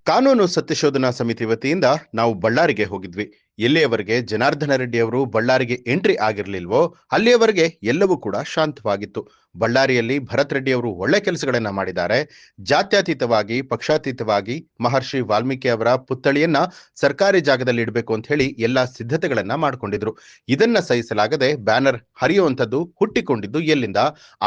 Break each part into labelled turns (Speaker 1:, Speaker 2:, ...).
Speaker 1: ಕಾನೂನು ಸತ್ಯಶೋಧನಾ ಸಮಿತಿ ವತಿಯಿಂದ ನಾವು ಬಳ್ಳಾರಿಗೆ ಹೋಗಿದ್ವಿ. ಎಲ್ಲಿಯವರೆಗೆ ಜನಾರ್ದನ ರೆಡ್ಡಿ ಅವರು ಬಳ್ಳಾರಿಗೆ ಎಂಟ್ರಿ ಆಗಿರ್ಲಿಲ್ವೋ ಅಲ್ಲಿಯವರೆಗೆ ಎಲ್ಲವೂ ಕೂಡ ಶಾಂತವಾಗಿತ್ತು. ಬಳ್ಳಾರಿಯಲ್ಲಿ ಭರತ್ ರೆಡ್ಡಿ ಅವರು ಒಳ್ಳೆ ಕೆಲಸಗಳನ್ನ ಮಾಡಿದ್ದಾರೆ. ಜಾತ್ಯತೀತವಾಗಿ ಪಕ್ಷಾತೀತವಾಗಿ ಮಹರ್ಷಿ ವಾಲ್ಮೀಕಿ ಅವರ ಪುತ್ಥಳಿಯನ್ನ ಸರ್ಕಾರಿ ಜಾಗದಲ್ಲಿ ಇಡಬೇಕು ಅಂತ ಹೇಳಿ ಎಲ್ಲಾ ಸಿದ್ಧತೆಗಳನ್ನ ಮಾಡ್ಕೊಂಡಿದ್ರು. ಇದನ್ನ ಸಹಿಸಲಾಗದೆ ಬ್ಯಾನರ್ ಹರಿಯುವಂಥದ್ದು ಹುಟ್ಟಿಕೊಂಡಿದ್ದು ಎಲ್ಲಿಂದ,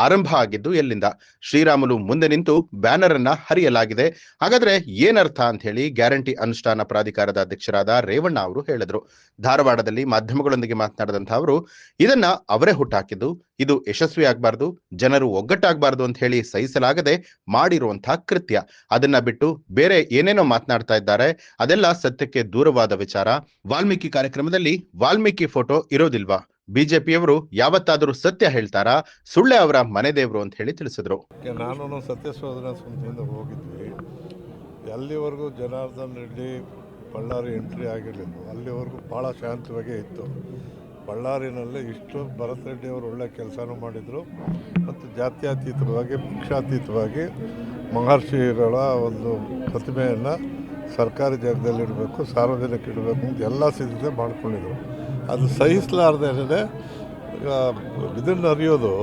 Speaker 1: ಆರಂಭ ಆಗಿದ್ದು ಎಲ್ಲಿಂದ? ಶ್ರೀರಾಮುಲು ಮುಂದೆ ನಿಂತು ಬ್ಯಾನರ್ ಅನ್ನ ಹರಿಯಲಾಗಿದೆ. ಹಾಗಾದ್ರೆ ಏನರ್ಥ ಅಂತ ಹೇಳಿ ಗ್ಯಾರಂಟಿ ಅನುಷ್ಠಾನ ಪ್ರಾಧಿಕಾರದ ಅಧ್ಯಕ್ಷರಾದ ರೇವಣ್ಣ ಅವರು ಹೇಳಿದ್ರು. ಧಾರವಾಡದಲ್ಲಿ ಮಾಧ್ಯಮಗಳೊಂದಿಗೆ ಮಾತನಾಡಿದಂತಹ ಅವರು ಇದನ್ನ ಅವರೇ ಹುಟ್ಟಾಕಿದ್ದು, ಇದು ಯಶಸ್ವಿ ಆಗ್ಬಾರ್ದು, ಜನರು ಒಗ್ಗಟ್ಟಾಗಬಾರ್ದು ಅಂತ ಹೇಳಿ ಸಹಿಸಲಾಗದೆ ಮಾಡಿರುವಂತಹ ಕೃತ್ಯ. ಅದನ್ನ ಬಿಟ್ಟು ಬೇರೆ ಏನೇನೋ ಮಾತನಾಡ್ತಾ ಇದ್ದಾರೆ. ಅದೆಲ್ಲ ಸತ್ಯಕ್ಕೆ ದೂರವಾದ ವಿಚಾರ. ವಾಲ್ಮೀಕಿ ಕಾರ್ಯಕ್ರಮದಲ್ಲಿ ವಾಲ್ಮೀಕಿ ಫೋಟೋ ಇರೋದಿಲ್ವಾ? ಬಿಜೆಪಿಯವರು ಯಾವತ್ತಾದರೂ ಸತ್ಯ ಹೇಳ್ತಾರಾ? ಸುಳ್ಳೆ ಅವರ ಮನೆ ದೇವರು ಅಂತ ಹೇಳಿ ತಿಳಿಸಿದ್ರು.
Speaker 2: ನಾನು ಸತ್ಯಶೋಧನಾ ಸಮಿತಿಯಿಂದ ಹೋಗಿದ್ವಿ. ಅಲ್ಲಿವರೆಗೂ ಜನಾರ್ದನ್ ರೆಡ್ಡಿ ಬಳ್ಳಾರಿ ಎಂಟ್ರಿ ಆಗಿರಲಿಲ್ಲ. ಅಲ್ಲಿವರೆಗೂ ಭಾಳ ಶಾಂತವಾಗೇ ಇತ್ತು. ಬಳ್ಳಾರಿನಲ್ಲಿ ಇಷ್ಟು ಭರತ್ ರೆಡ್ಡಿ ಅವರು ಒಳ್ಳೆ ಕೆಲಸನೂ ಮಾಡಿದರು ಮತ್ತು ಜಾತ್ಯತೀತವಾಗಿ ಪಕ್ಷಾತೀತವಾಗಿ ಮಹರ್ಷಿಗಳ ಒಂದು ಪ್ರತಿಮೆಯನ್ನು ಸರ್ಕಾರಿ ಜಾಗದಲ್ಲಿಡಬೇಕು, ಸಾರ್ವಜನಿಕ ಇಡಬೇಕು ಅಂತ ಎಲ್ಲ ಸಿದ್ಧತೆ ಮಾಡ್ಕೊಂಡಿದ್ರು. ಅದು ಸಹಿಸಲಾರ್ದೇ ಇದನ್ನು ಹರಿಯೋದು,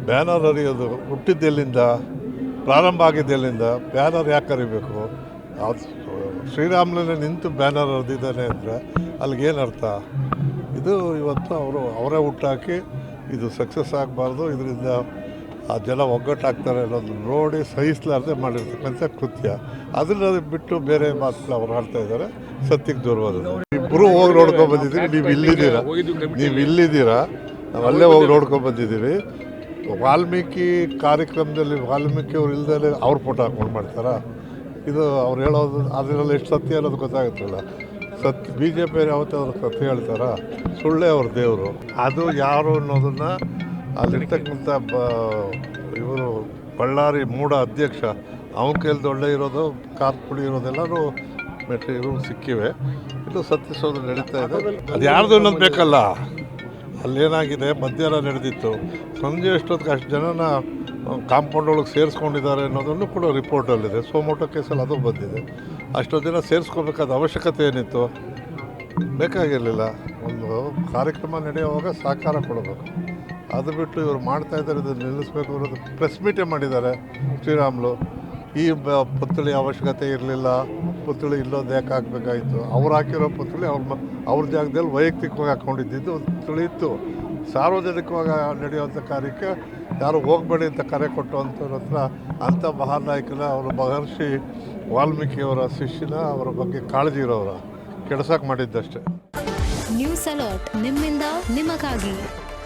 Speaker 2: ಬ್ಯಾನರ್ ಹರಿಯೋದು ಹುಟ್ಟಿದ್ದೆಲ್ಲಿಂದ, ಪ್ರಾರಂಭ ಆಗಿದ್ದೆಲ್ಲಿಂದ, ಬ್ಯಾನರ್ ಯಾಕೆ ಹರಿಬೇಕು? ಶ್ರೀರಾಮುಲನೇ ನಿಂತು ಬ್ಯಾನರ್ ಹರಿದಿದ್ದಾನೆ ಅಂದರೆ ಅಲ್ಲಿಗೇನು ಅರ್ಥ? ಇದು ಇವತ್ತು ಅವರೇ ಹುಟ್ಟಾಕಿ ಇದು ಸಕ್ಸಸ್ ಆಗಬಾರ್ದು, ಇದರಿಂದ ಆ ಜನ ಒಗ್ಗಟ್ಟಾಗ್ತಾರೆ ಅನ್ನೋದು ನೋಡಿ ಸಹಿಸಲಾರದೆ ಮಾಡಿರ್ತಕ್ಕಂಥ ಕೃತ್ಯ. ಅದನ್ನು ಬಿಟ್ಟು ಬೇರೆ ಮಾತುಗಳು ಅವ್ರು ಆಡ್ತಾ ಇದ್ದಾರೆ. ಸತ್ಯಕ್ಕೆ ದೂರವಾದ ಇಬ್ಬರು ಹೋಗಿ ನೋಡ್ಕೊಂಡ್ಬಂದಿದ್ದೀವಿ. ನೀವು ಇಲ್ಲಿದ್ದೀರಾ, ನಾವು ಅಲ್ಲೇ ಹೋಗಿ ನೋಡ್ಕೊಂಡ್ಬಂದಿದ್ದೀವಿ. ವಾಲ್ಮೀಕಿ ಕಾರ್ಯಕ್ರಮದಲ್ಲಿ ವಾಲ್ಮೀಕಿ ಅವ್ರು ಇಲ್ದೇ ಅವ್ರ ಫೋಟೋ ಹಾಕೊಂಡು ಮಾಡ್ತಾರಾ? ಇದು ಅವ್ರು ಹೇಳೋದು ಅದರಲ್ಲಿ ಎಷ್ಟು ಸತ್ಯ ಅನ್ನೋದು ಗೊತ್ತಾಗುತ್ತಲ್ಲ. ಬಿ ಜೆ ಪಿ ಯಾವತ್ತಾದ್ರು ಸತ್ಯ ಹೇಳ್ತಾರಾ? ಸುಳ್ಳೇ ಅವ್ರ ದೇವರು. ಅದು ಯಾರು ಅನ್ನೋದನ್ನು ಅಲ್ಲಿರ್ತಕ್ಕಂಥ ಇವರು ಬಳ್ಳಾರಿ ಮೂಡ ಅಧ್ಯಕ್ಷ ಅವನ ಕೈಯಲ್ಲಿ ಒಳ್ಳೆ ಇರೋದು, ಕಾರ್ ಪುಡಿ ಇರೋದೆಲ್ಲರೂ ಮೆಟೀರಿಯಲ್ ಸಿಕ್ಕಿವೆ. ಇದು ಸತ್ಯಶೋಧನೆ ನಡೀತಾ ಇದೆ. ಅದು ಯಾರ್ದು ಅನ್ನೋದು ಬೇಕಲ್ಲ. ಅಲ್ಲೇನಾಗಿದೆ, ಮಧ್ಯಾಹ್ನ ನಡೆದಿತ್ತು, ಸಂಜೆ ಅಷ್ಟೊತ್ತಿಗೆ ಅಷ್ಟು ಜನನ ಕಾಂಪೌಂಡ್ ಒಳಗೆ ಸೇರಿಸ್ಕೊಂಡಿದ್ದಾರೆ ಅನ್ನೋದನ್ನು ಕೂಡ ರಿಪೋರ್ಟಲ್ಲಿದೆ. ಸೋಮೋಟೋ ಕೇಸಲ್ಲಿ ಅದು ಬಂದಿದೆ. ಅಷ್ಟೊಂದು ಜನ ಸೇರಿಸ್ಕೋಬೇಕಾದ ಅವಶ್ಯಕತೆ ಏನಿತ್ತು? ಬೇಕಾಗಿರಲಿಲ್ಲ. ಒಂದು ಕಾರ್ಯಕ್ರಮ ನಡೆಯುವಾಗ ಸಹಕಾರ ಕೊಡಬೇಕು. ಅದು ಬಿಟ್ಟು ಇವರು ಮಾಡ್ತಾ ಇದ್ದಾರೆ, ಇದನ್ನು ನಿಲ್ಲಿಸಬೇಕು ಅನ್ನೋದು ಪ್ರೆಸ್ ಮೀಟೇ ಮಾಡಿದ್ದಾರೆ ಶ್ರೀರಾಮುಲು. ಈ ಪುತ್ಥಳಿ ಅವಶ್ಯಕತೆ ಇರಲಿಲ್ಲ, ಪುತ್ಥಳಿ ಇಲ್ಲೋದು ಯಾಕೆ ಹಾಕಬೇಕಾಯಿತು? ಅವ್ರು ಹಾಕಿರೋ ಪುತ್ಥಳಿ ಅವ್ರ ಜಾಗದಲ್ಲಿ ವೈಯಕ್ತಿಕವಾಗಿ ಹಾಕ್ಕೊಂಡಿದ್ದು ಪುತ್ಥಳಿ ಇತ್ತು. ಸಾರ್ವಜನಿಕವಾಗಿ ನಡೆಯುವಂಥ ಕಾರ್ಯಕ್ಕೆ ಯಾರು ಹೋಗಬೇಡಿ ಅಂತ ಕರೆ ಕೊಟ್ಟುವಂಥವ್ರ ಹತ್ರ ಅಂಥ ಮಹಾನ್ ನಾಯಕನ ಅವರು ಮಹರ್ಷಿ ವಾಲ್ಮೀಕಿಯವರ ಶಿಷ್ಯನ ಅವರ ಬಗ್ಗೆ ಕಾಳಜಿ ಇರೋರ ಕೆಡ್ಸಕ್ಕೆ ಮಾಡಿದ್ದಷ್ಟೇ.
Speaker 3: ನ್ಯೂಸ್ ಅಲರ್ಟ್, ನಿಮ್ಮಿಂದ ನಿಮಗಾಗಿ.